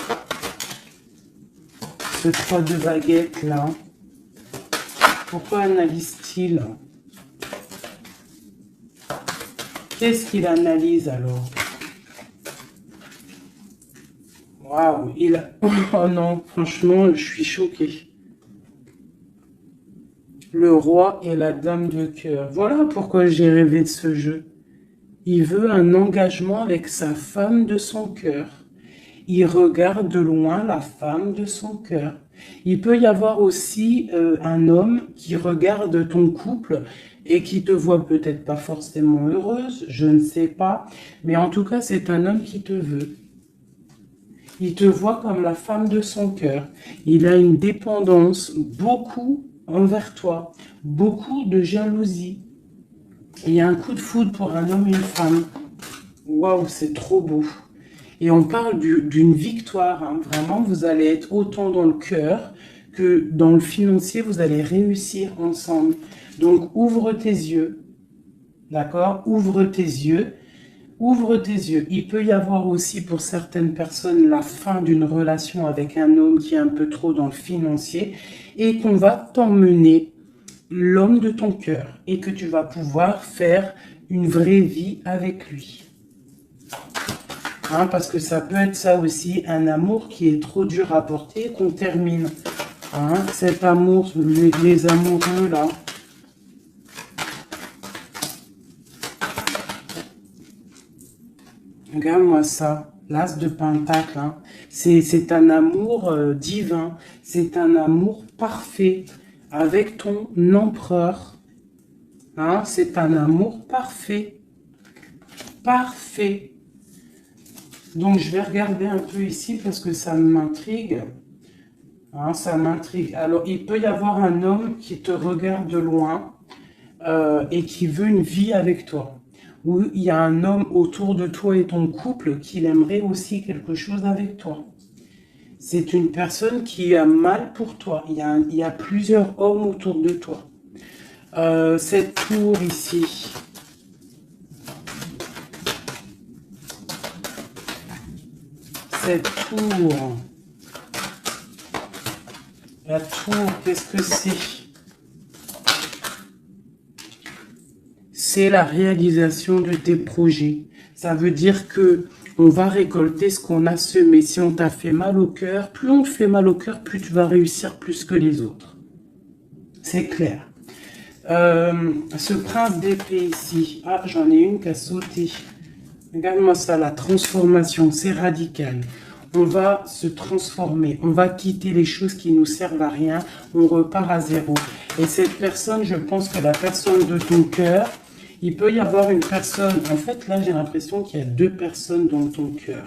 S1: Ce 3 de baguette là. Pourquoi analyse-t-il? Qu'est-ce qu'il analyse alors? Waouh, il a... Oh non, franchement, je suis choquée. Le roi et la dame de cœur. Voilà pourquoi j'ai rêvé de ce jeu. Il veut un engagement avec sa femme de son cœur. Il regarde de loin la femme de son cœur. Il peut y avoir aussi un homme qui regarde ton couple et qui te voit peut-être pas forcément heureuse, je ne sais pas. Mais en tout cas, c'est un homme qui te veut. Il te voit comme la femme de son cœur. Il a une dépendance beaucoup envers toi, beaucoup de jalousie. Il y a un coup de foudre pour un homme et une femme. Waouh, c'est trop beau. Et on parle d'une victoire, hein. Vraiment, vous allez être autant dans le cœur que dans le financier, vous allez réussir ensemble. Donc, ouvre tes yeux, d'accord? Ouvre tes yeux, ouvre tes yeux. Il peut y avoir aussi pour certaines personnes la fin d'une relation avec un homme qui est un peu trop dans le financier et qu'on va t'emmener l'homme de ton cœur et que tu vas pouvoir faire une vraie vie avec lui. Hein, parce que ça peut être ça aussi, un amour qui est trop dur à porter, qu'on termine. Hein, cet amour, les amoureux là. Regarde-moi ça, l'as de pentacle. Hein. C'est un amour divin, c'est un amour parfait avec ton empereur. Hein, c'est un amour parfait. Parfait. Donc, je vais regarder un peu ici parce que ça m'intrigue. Hein, ça m'intrigue. Alors, il peut y avoir un homme qui te regarde de loin. et qui veut une vie avec toi. Ou il y a un homme autour de toi et ton couple qui aimerait aussi quelque chose avec toi. C'est une personne qui a mal pour toi. Il y a plusieurs hommes autour de toi. Cette tour ici. Cette tour. La tour, qu'est-ce que c'est? C'est la réalisation de tes projets. Ça veut dire que on va récolter ce qu'on a semé. Si on t'a fait mal au cœur, plus on te fait mal au cœur, plus tu vas réussir plus que les autres. C'est clair. Ce prince d'épée ici. Ah, j'en ai une qui a sauté. Regarde-moi ça, la transformation, c'est radical. On va se transformer, on va quitter les choses qui nous servent à rien, on repart à zéro. Et cette personne, je pense que la personne de ton cœur, il peut y avoir une personne, en fait là j'ai l'impression qu'il y a deux personnes dans ton cœur.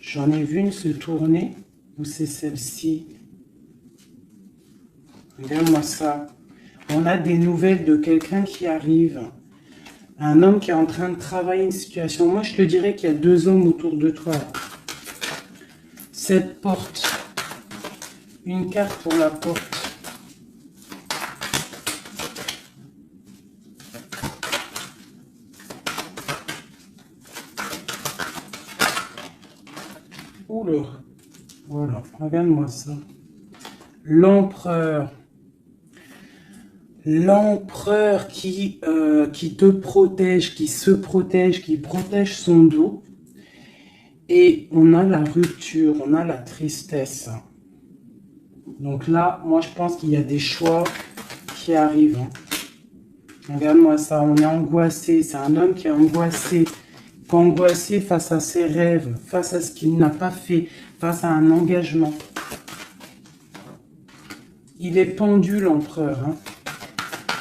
S1: J'en ai vu une se tourner, ou c'est celle-ci. Regarde-moi ça. On a des nouvelles de quelqu'un qui arrive. Un homme qui est en train de travailler une situation. Moi je te dirais qu'il y a deux hommes autour de toi. Cette porte. Une carte pour la porte. Oula. Voilà, regarde-moi ça. L'empereur. L'empereur qui te protège, qui se protège, qui protège son dos. Et on a la rupture, on a la tristesse. Donc là, moi je pense qu'il y a des choix qui arrivent. Regarde-moi ça, on est angoissé. C'est un homme qui est angoissé face à ses rêves, face à ce qu'il n'a pas fait, face à un engagement. Il est pendu, l'empereur.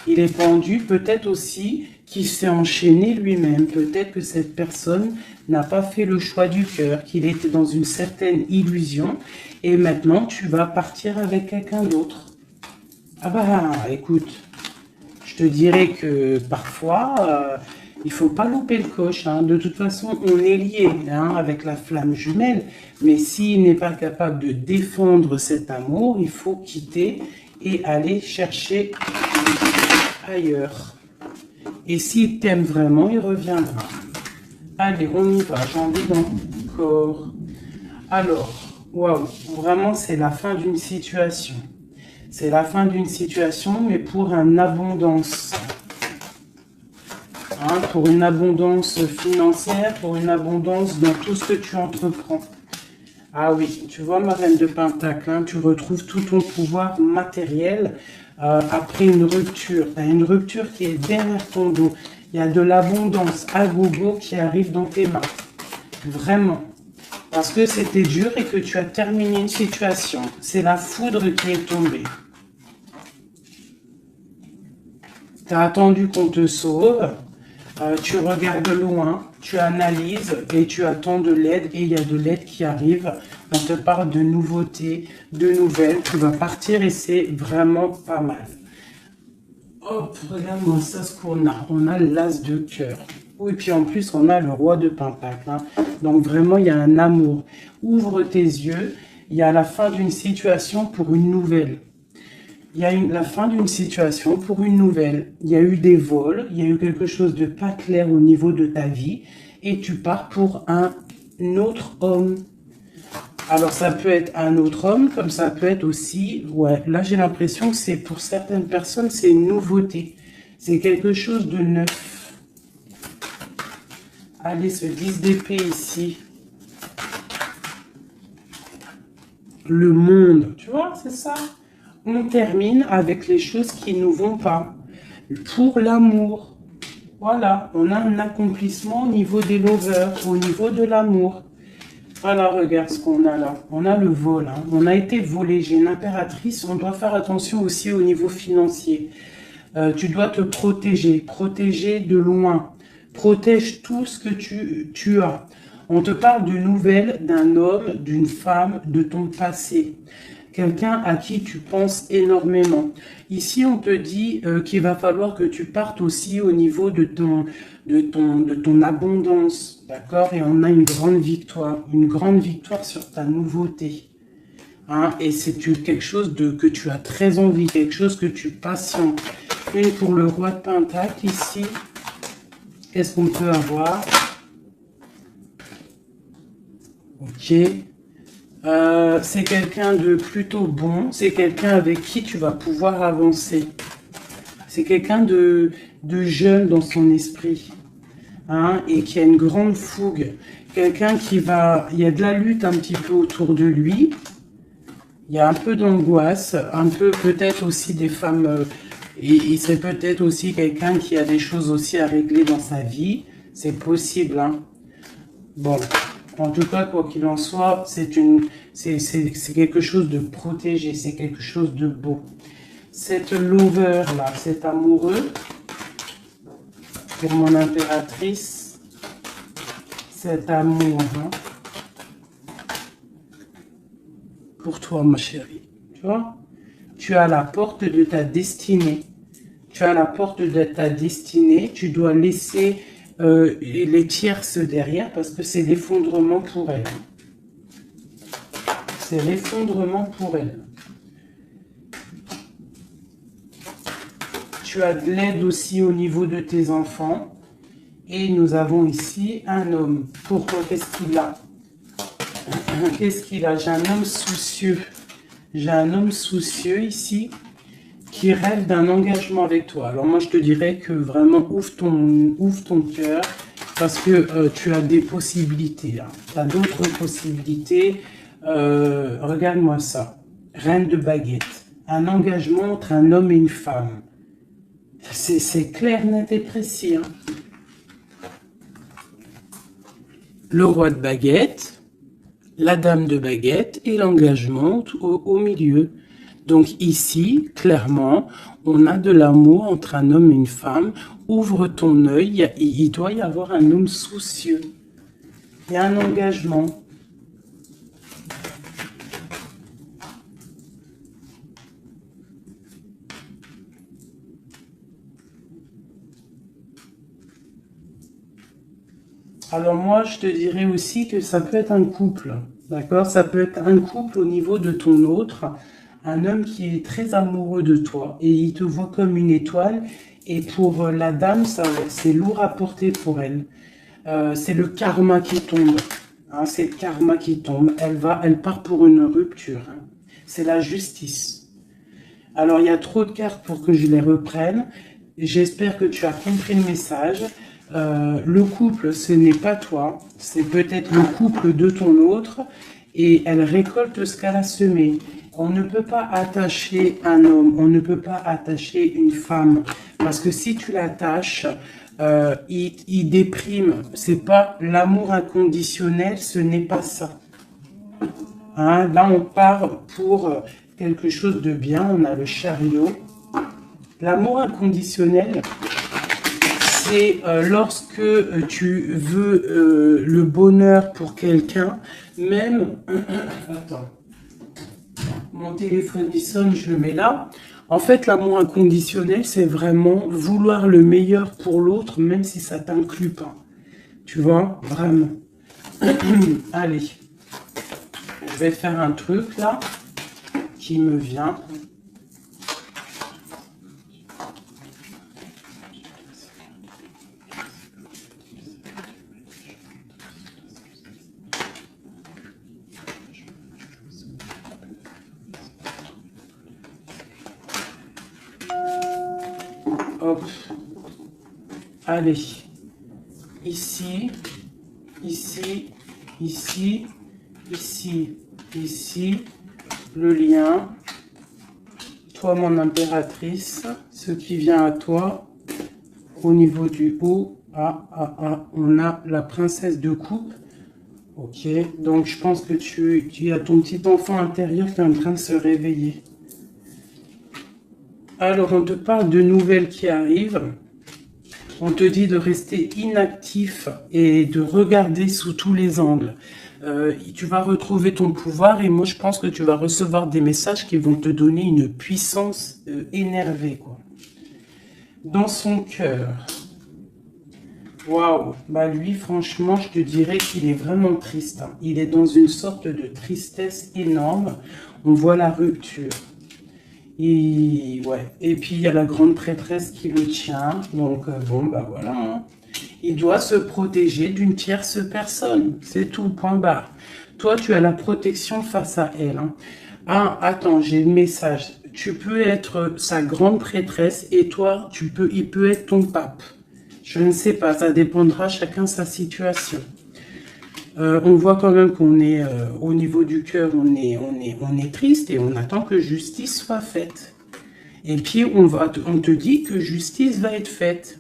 S1: Il est pendu, peut-être aussi qu'il s'est enchaîné lui-même. Peut-être que cette personne n'a pas fait le choix du cœur, qu'il était dans une certaine illusion. Et maintenant, tu vas partir avec quelqu'un d'autre. Ah bah, écoute, je te dirais que parfois, il faut pas louper le coche. De toute façon, on est lié avec la flamme jumelle. Mais s'il n'est pas capable de défendre cet amour, il faut quitter et aller chercher ailleurs. Et s'il t'aime vraiment, il reviendra. Allez, on y va. J'ai envie d'encore. Alors, waouh, vraiment, c'est la fin d'une situation. C'est la fin d'une situation, mais pour une abondance. Pour une abondance financière, pour une abondance dans tout ce que tu entreprends. Ah oui, tu vois, ma reine de Pentacle, tu retrouves tout ton pouvoir matériel après une rupture. Tu as une rupture qui est derrière ton dos. Il y a de l'abondance à gogo qui arrive dans tes mains. Vraiment. Parce que c'était dur et que tu as terminé une situation. C'est la foudre qui est tombée. Tu as attendu qu'on te sauve. Tu regardes loin, tu analyses et tu attends de l'aide. Et il y a de l'aide qui arrive. On te parle de nouveautés, de nouvelles. Tu vas partir et c'est vraiment pas mal. Hop, regarde-moi ça, ce qu'on a. On a l'as de cœur. Oui, puis en plus, on a le roi de Pentacle. Donc vraiment, il y a un amour. Ouvre tes yeux. Il y a la fin d'une situation pour une nouvelle. Il y a la fin d'une situation pour une nouvelle. Il y a eu des vols. Il y a eu quelque chose de pas clair au niveau de ta vie. Et tu pars pour un autre homme. Alors, ça peut être un autre homme, comme ça peut être aussi... Ouais, là, j'ai l'impression que c'est pour certaines personnes, c'est une nouveauté. C'est quelque chose de neuf. Allez, ce 10 d'épée ici. Le monde, tu vois, c'est ça. On termine avec les choses qui ne nous vont pas. Pour l'amour. Voilà, on a un accomplissement au niveau des lovers, au niveau de l'amour. Voilà, regarde ce qu'on a là. On a le vol. On a été volé. J'ai une impératrice. On doit faire attention aussi au niveau financier. Tu dois te protéger. Protéger de loin. Protège tout ce que tu as. On te parle de nouvelles d'un homme, d'une femme, de ton passé. quelqu'un à qui tu penses énormément. Ici, on te dit qu'il va falloir que tu partes aussi au niveau de ton abondance, d'accord? Et on a une grande victoire sur ta nouveauté. Hein? Et c'est quelque chose que tu as très envie, quelque chose que tu patientes. Une pour le roi de Pentacle ici. Qu'est-ce qu'on peut avoir? Ok. C'est quelqu'un de plutôt bon. C'est quelqu'un avec qui tu vas pouvoir avancer. C'est quelqu'un de jeune dans son esprit. Hein, et qui a une grande fougue. Quelqu'un qui va... Il y a de la lutte un petit peu autour de lui. Il y a un peu d'angoisse. Un peu peut-être aussi des femmes... et c'est peut-être aussi quelqu'un qui a des choses aussi à régler dans sa vie. C'est possible. Hein. Bon... En tout cas, quoi qu'il en soit, c'est quelque chose de protégé, c'est quelque chose de beau. Cette lover là, cet amoureux, pour mon impératrice, cet amour, hein, pour toi, ma chérie, tu vois, tu as la porte de ta destinée. Tu as la porte de ta destinée, tu dois laisser les tierces derrière parce que c'est l'effondrement pour elle. C'est l'effondrement pour elle. Tu as de l'aide aussi au niveau de tes enfants. Et nous avons ici un homme. Pourquoi? Qu'est-ce qu'il a? Qu'est-ce qu'il a? J'ai un homme soucieux. J'ai un homme soucieux ici qui rêve d'un engagement avec toi. Alors moi, je te dirais que vraiment, ouvre ton cœur parce que tu as des possibilités. Tu as d'autres possibilités. Regarde-moi ça. Reine de baguette. Un engagement entre un homme et une femme. C'est clair, net et précis. Hein. Le roi de baguette, la dame de baguette et l'engagement au milieu. Donc ici, clairement, on a de l'amour entre un homme et une femme. Ouvre ton œil, il doit y avoir un homme soucieux. Il y a un engagement. Alors moi, je te dirais aussi que ça peut être un couple, d'accord? Ça peut être un couple au niveau de ton autre, un homme qui est très amoureux de toi et il te voit comme une étoile. Et pour la dame, c'est lourd à porter pour elle. C'est le karma qui tombe. Hein, c'est le karma qui tombe. Elle part pour une rupture. Hein. C'est la justice. Alors, il y a trop de cartes pour que je les reprenne. J'espère que tu as compris le message. Le couple, ce n'est pas toi. C'est peut-être le couple de ton autre. Et elle récolte ce qu'elle a semé. On ne peut pas attacher un homme. On ne peut pas attacher une femme. Parce que si tu l'attaches, il déprime. C'est pas l'amour inconditionnel, ce n'est pas ça. Hein, là, on part pour quelque chose de bien. On a le chariot. L'amour inconditionnel, c'est lorsque tu veux le bonheur pour quelqu'un, même... Attends. Mon téléphone il sonne, je le mets là. En fait, l'amour inconditionnel, c'est vraiment vouloir le meilleur pour l'autre, même si ça t'inclut pas. Tu vois, vraiment. Allez, je vais faire un truc là qui me vient. Hop. Allez. Ici, ici, ici, ici, ici. Le lien. Toi, mon impératrice. Ce qui vient à toi. Au niveau du haut. On a la princesse de coupe. Ok. Donc, je pense que tu as ton petit enfant intérieur qui est en train de se réveiller. Alors, on te parle de nouvelles qui arrivent. On te dit de rester inactif et de regarder sous tous les angles. Tu vas retrouver ton pouvoir et moi je pense que tu vas recevoir des messages qui vont te donner une puissance énervée, quoi. Dans son cœur. Waouh, bah lui franchement je te dirais qu'il est vraiment triste, hein. Il est dans une sorte de tristesse énorme. On voit la rupture. Et ouais, et puis il y a la grande prêtresse qui le tient. Donc bon bah voilà, hein. Il doit se protéger d'une tierce personne. C'est tout, point barre. Toi tu as la protection face à elle, hein. Ah attends, j'ai le message. Tu peux être sa grande prêtresse et toi il peut être ton pape. Je ne sais pas, ça dépendra chacun sa situation. On voit quand même qu'on est au niveau du cœur, on est triste et on attend que justice soit faite. Et puis on te dit que justice va être faite.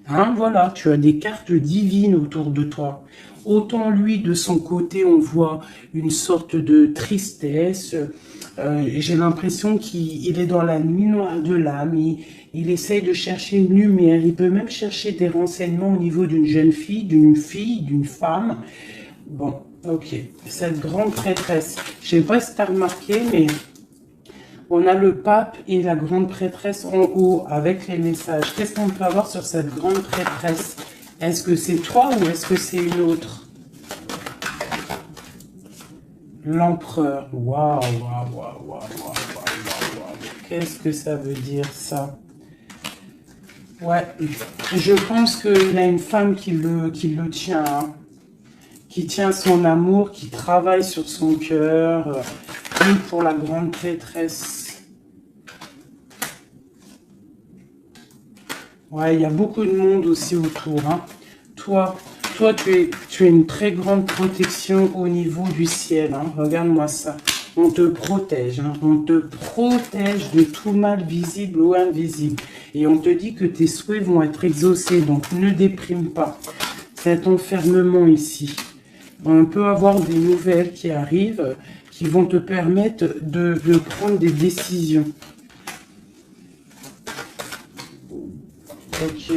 S1: Hein, voilà, tu as des cartes divines autour de toi. Autant lui, de son côté, on voit une sorte de tristesse. J'ai l'impression qu'il est dans la nuit noire de l'âme. Il essaye de chercher une lumière. Il peut même chercher des renseignements au niveau d'une jeune fille, d'une femme. Bon, ok. Cette grande prêtresse. Je ne sais pas si tu as remarqué, mais on a le pape et la grande prêtresse en haut avec les messages. Qu'est-ce qu'on peut avoir sur cette grande prêtresse? Est-ce que c'est toi ou est-ce que c'est une autre? L'empereur. Waouh, waouh, waouh, waouh, waouh, waouh. Qu'est-ce que ça veut dire ça? Ouais, je pense qu'il a une femme qui le tient, hein, qui tient son amour, qui travaille sur son cœur, et pour la grande prêtresse. Ouais, il y a beaucoup de monde aussi autour, hein. Toi, tu es une très grande protection au niveau du ciel, hein. Regarde-moi ça. On te protège, hein. On te protège de tout mal visible ou invisible. Et on te dit que tes souhaits vont être exaucés, donc ne déprime pas. Cet enfermement ici. On peut avoir des nouvelles qui arrivent, qui vont te permettre de prendre des décisions. Ok.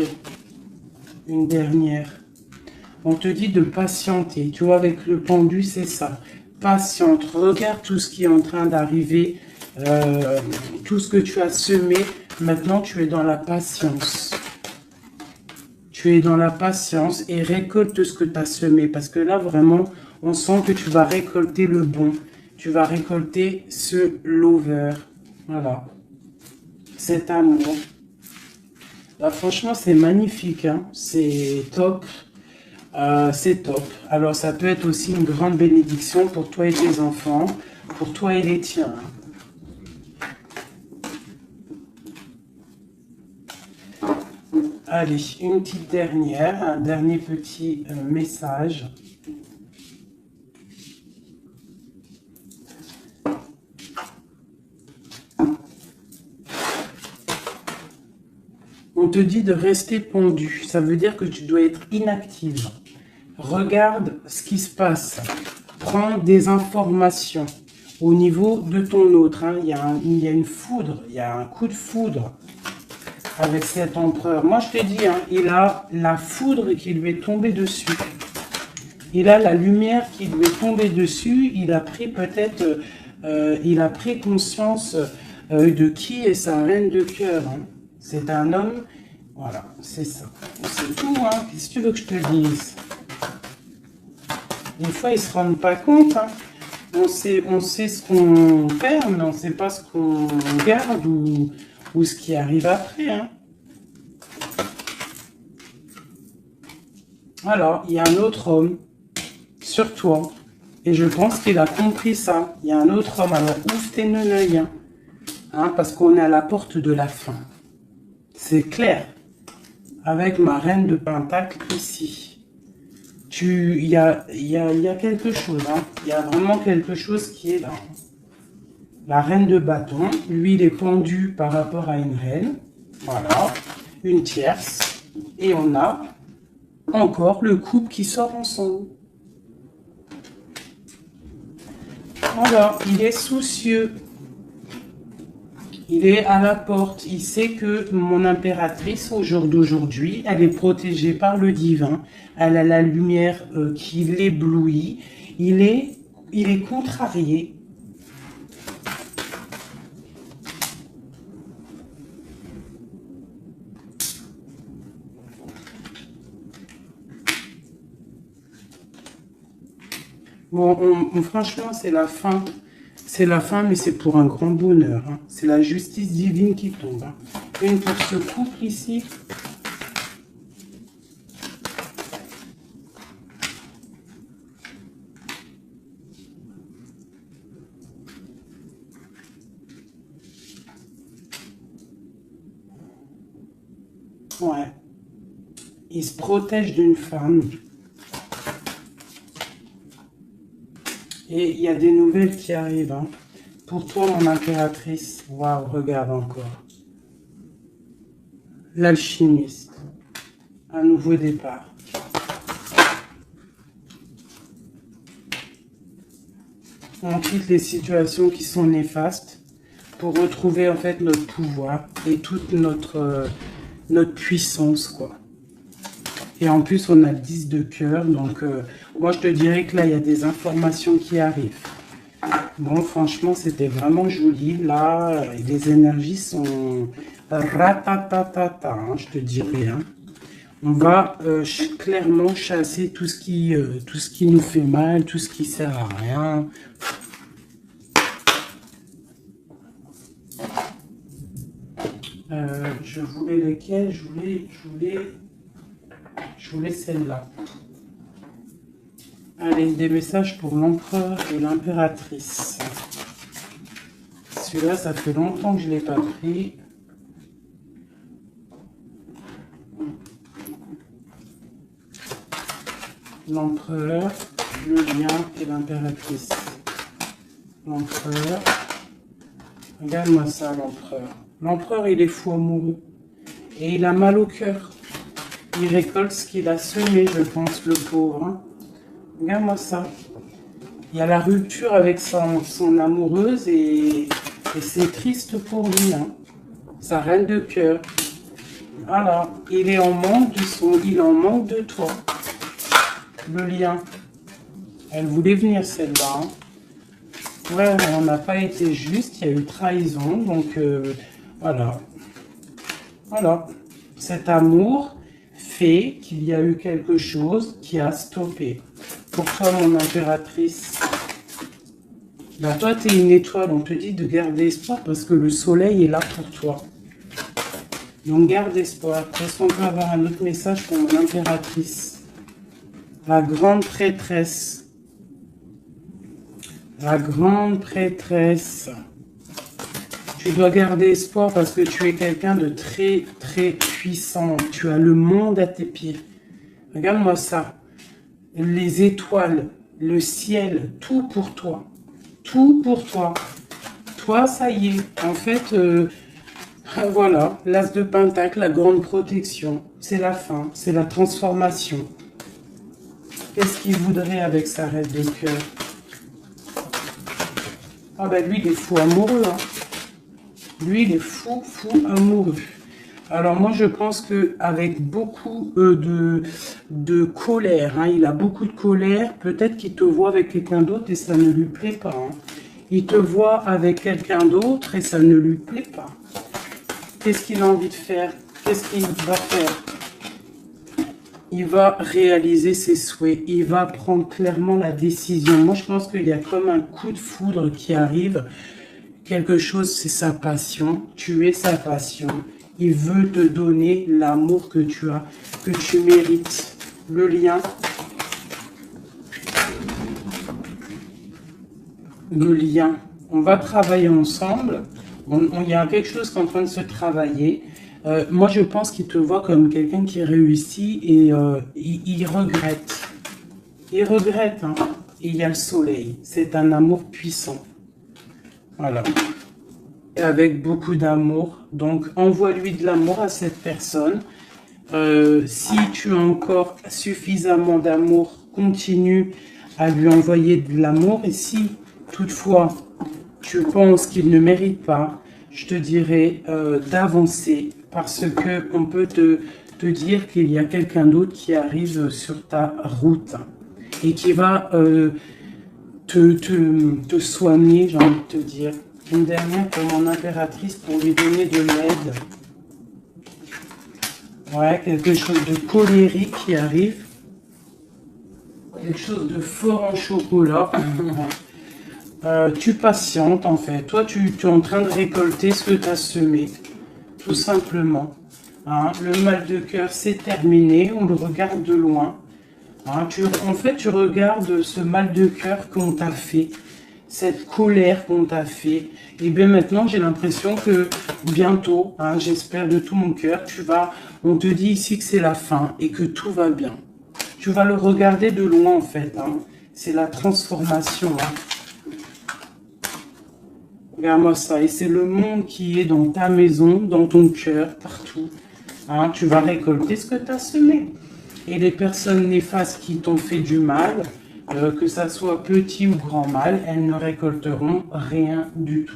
S1: Une dernière. On te dit de patienter. Tu vois, avec le pendu, c'est ça. Patiente. Regarde tout ce qui est en train d'arriver. Tout ce que tu as semé. Maintenant, tu es dans la patience. Tu es dans la patience et récolte ce que tu as semé. Parce que là, vraiment, on sent que tu vas récolter le bon. Tu vas récolter ce lover. Voilà. Cet amour. Là, franchement, c'est magnifique, hein. C'est top. C'est top. Alors, ça peut être aussi une grande bénédiction pour toi et tes enfants, pour toi et les tiens. Allez, une petite dernière, un dernier petit message. On te dit de rester pendu. Ça veut dire que tu dois être inactive. Regarde ce qui se passe. Prends des informations au niveau de ton autre, hein. Il y a une foudre, il y a un coup de foudre avec cet empereur. Moi, je te dis, hein, il a la foudre qui lui est tombée dessus. Il a la lumière qui lui est tombée dessus. Il a pris peut-être, il a pris conscience de qui est sa reine de cœur, hein. C'est un homme, voilà, c'est ça. C'est tout, hein. Qu'est-ce que tu veux que je te dise? Des fois, ils ne se rendent pas compte, hein. On sait ce qu'on perd, mais on ne sait pas ce qu'on garde ou ce qui arrive après, hein. Alors, il y a un autre homme sur toi. Et je pense qu'il a compris ça. Il y a un autre homme. Alors, ouvre tes l'œil, hein, parce qu'on est à la porte de la fin. C'est clair. Avec ma reine de Pentacle ici. Il y a quelque chose, hein. Il y a vraiment quelque chose qui est là. La reine de bâton, lui il est pendu par rapport à une reine. Voilà, une tierce. Et on a encore le couple qui sort ensemble. Voilà, il est soucieux. Il est à la porte. Il sait que mon impératrice, au jour d'aujourd'hui, elle est protégée par le divin. Elle a la lumière qui l'éblouit. Il est contrarié. Bon, franchement, c'est la fin. C'est la fin, mais c'est pour un grand bonheur. Hein. C'est la justice divine qui tombe. Hein. Une pour ce couple ici. Ouais. Il se protège d'une femme. Et il y a des nouvelles qui arrivent. Hein. Pour toi, mon impératrice. Waouh, regarde encore. L'alchimiste. Un nouveau départ. On quitte les situations qui sont néfastes pour retrouver en fait notre pouvoir et toute notre puissance, quoi. Et en plus, on a le 10 de cœur. Donc, moi, je te dirais que là, il y a des informations qui arrivent. Bon, franchement, c'était vraiment joli. Là, les énergies sont ratatatata, hein, je te dirais. Hein. On va clairement chasser tout ce qui nous fait mal, tout ce qui sert à rien. Je voulais lesquelles? Je voulais celle-là. Allez, des messages pour l'empereur et l'impératrice. Celui-là, ça fait longtemps que je ne l'ai pas pris. L'empereur, le lien et l'impératrice. L'empereur. Regarde-moi ça, l'empereur. L'empereur, il est fou amoureux. Et il a mal au cœur. Il récolte ce qu'il a semé, je pense, le pauvre. Hein. Regarde-moi ça. Il y a la rupture avec son amoureuse et c'est triste pour lui. Hein. Sa reine de cœur. Voilà. Il est en manque il en manque de toi. Le lien. Elle voulait venir celle-là. Hein. Ouais, on n'a pas été juste. Il y a eu trahison. Donc, voilà. Voilà. Cet amour fait qu'il y a eu quelque chose qui a stoppé. Pour toi, mon impératrice, là, toi, tu es une étoile. On te dit de garder espoir parce que le soleil est là pour toi. Donc, garde espoir. Est-ce qu'on peut avoir un autre message pour mon impératrice? La grande prêtresse. La grande prêtresse. Tu dois garder espoir parce que tu es quelqu'un de très, très puissant. Tu as le monde à tes pieds. Regarde-moi ça. Les étoiles, le ciel, tout pour toi. Tout pour toi. Toi, ça y est. En fait, voilà. L'as de Pentacle, la grande protection. C'est la fin. C'est la transformation. Qu'est-ce qu'il voudrait avec sa reine de cœur? Ah ben lui, il est fou amoureux. Hein. Lui, il est fou amoureux. Alors moi, je pense qu'avec beaucoup de colère, hein, il a beaucoup de colère, peut-être qu'il te voit avec quelqu'un d'autre et ça ne lui plaît pas. Hein. Il te voit avec quelqu'un d'autre et ça ne lui plaît pas. Qu'est-ce qu'il a envie de faire? Qu'est-ce qu'il va faire? Il va réaliser ses souhaits. Il va prendre clairement la décision. Moi, je pense qu'il y a comme un coup de foudre qui arrive. Quelque chose, c'est sa passion. Tu es sa passion. Il veut te donner l'amour que tu as, que tu mérites. Le lien. Le lien. On va travailler ensemble. Il y a quelque chose qui est en train de se travailler. Moi, je pense qu'il te voit comme quelqu'un qui réussit et il regrette. Il regrette. Hein. Et il y a le soleil. C'est un amour puissant. Voilà. Et avec beaucoup d'amour. Donc, envoie-lui de l'amour à cette personne. Si tu as encore suffisamment d'amour, continue à lui envoyer de l'amour. Et si, toutefois, tu penses qu'il ne mérite pas, je te dirais d'avancer parce que on peut te dire qu'il y a quelqu'un d'autre qui arrive sur ta route et qui va te soigner, j'ai envie de te dire. Une dernière pour mon impératrice pour lui donner de l'aide. Ouais, quelque chose de colérique qui arrive. Quelque chose de fort en chocolat. Tu patientes en fait. Toi, tu es en train de récolter ce que tu as semé. Tout simplement. Hein, le mal de cœur, c'est terminé. On le regarde de loin. Hein, en fait, tu regardes ce mal de cœur qu'on t'a fait. Cette colère qu'on t'a fait. Et bien maintenant, j'ai l'impression que bientôt, hein, j'espère de tout mon cœur, on te dit ici que c'est la fin et que tout va bien. Tu vas le regarder de loin en fait. Hein. C'est la transformation. Hein. Regarde-moi ça. Et c'est le monde qui est dans ta maison, dans ton cœur, partout. Hein, tu vas récolter ce que tu as semé. Et les personnes néfastes qui t'ont fait du mal, que ça soit petit ou grand mal, elles ne récolteront rien du tout.